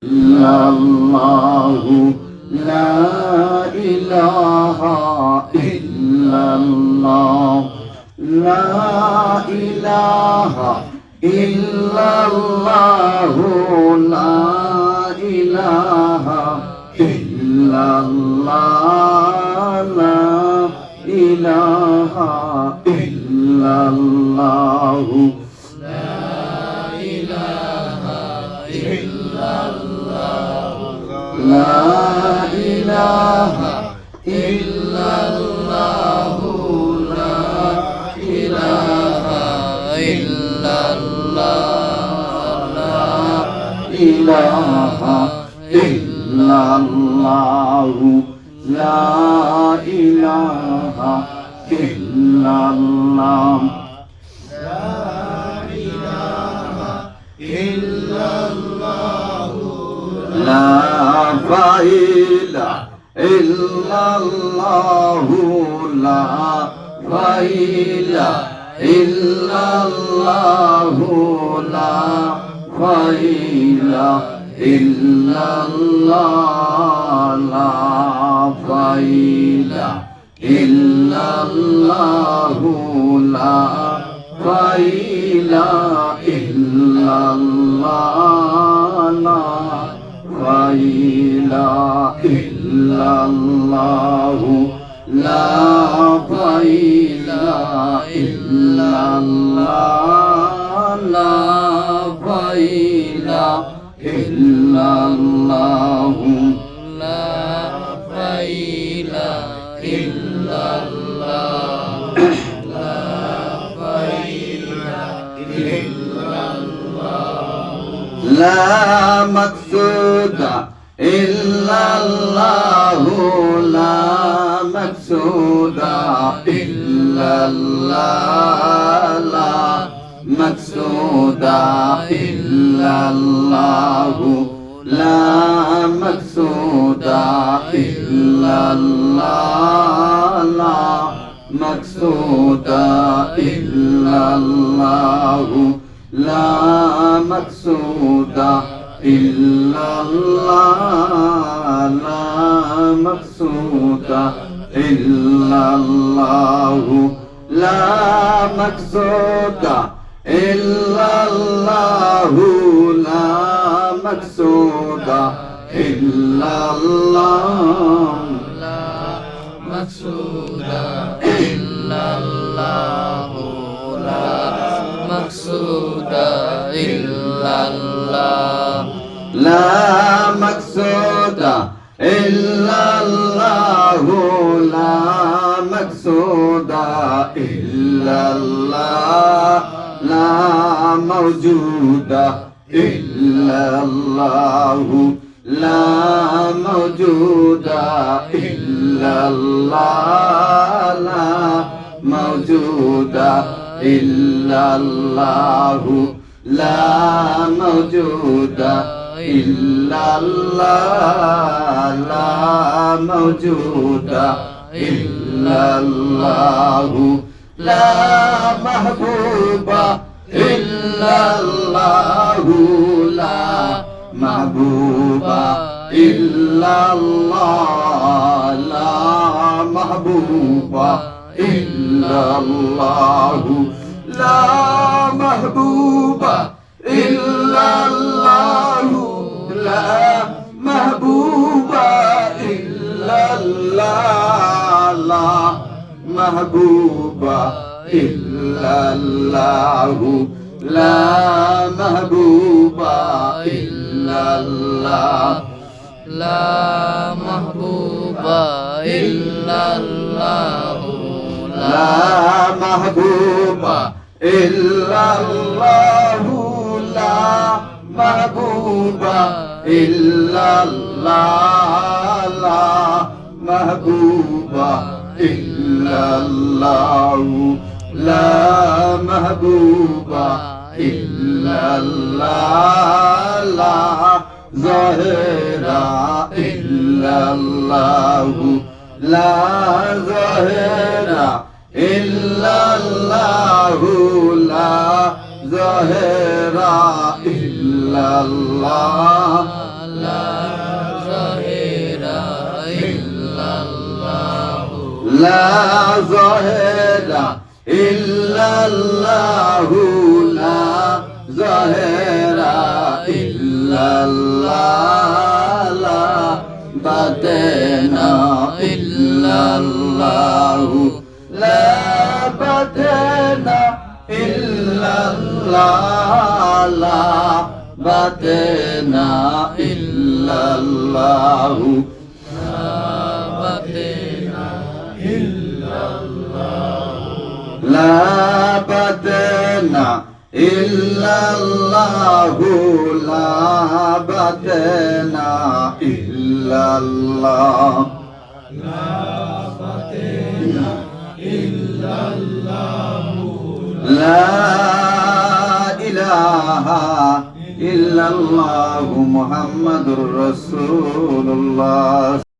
ইল্লাল্লাহু লা ইলাহা ইল্লাল্লাহ লা ইলাহা ইল্লাল্লাহু লা ইলাহা ইল্লাল্লাহ লা ইলাহা ইল্লাল্লাহু লা ইলাহা ইল্লাল্লাহু লা ইলাহা ইল্লাল্লাহ লা ইলাহা ইল্লাল্লাহু লা ইলাহা ইল্লাল্লাহ لا إله إلا الله لا إله إلا الله لا إله إلا الله لا إله إلا الله لا إله إلا الله لا إله إلا الله لا إله إلا الله لا إله إلا الله لا إله إلا الله لا إله إلا الله لا مقصود إلا الله لا مقصود إلا الله لا مقصود إلا الله لا مقصود إلا الله لا مقصود إلا الله لا مقصود إلا الله لا مقصود إلا الله لا مقصود إلا الله لا مقصود إلا الله لا مقصود إلا الله لا مقصود إلا الله لا مقصود إلا الله لا مقصود إلا الله لا موجود إلا الله لا موجود إلا الله لا موجود إلا الله لا موجود إلا الله لا موجود إلا الله لا محبوب إلا الله لا محبوب إلا الله لا محبوب إلا الله لا محبوب إلا الله لا محبوب إلا الله لا محبوب إلا الله لا محبوب إلا الله لا محبوب إلا الله لا محبوب إلا الله لا محبوب إلا الله لا محبوب إلا الله لا محبوب إلا الله لا ظاهر إلا الله لا ظاهر إلا الله لا ظاهر إلا الله ظاهر إلا الله لا ظاهر إلا الله لا باطن إلا الله لا باطن إلا الله لا باطن إلا الله لا باطن إلا الله لا باطن إلا الله لا إله إلا الله محمد رسول الله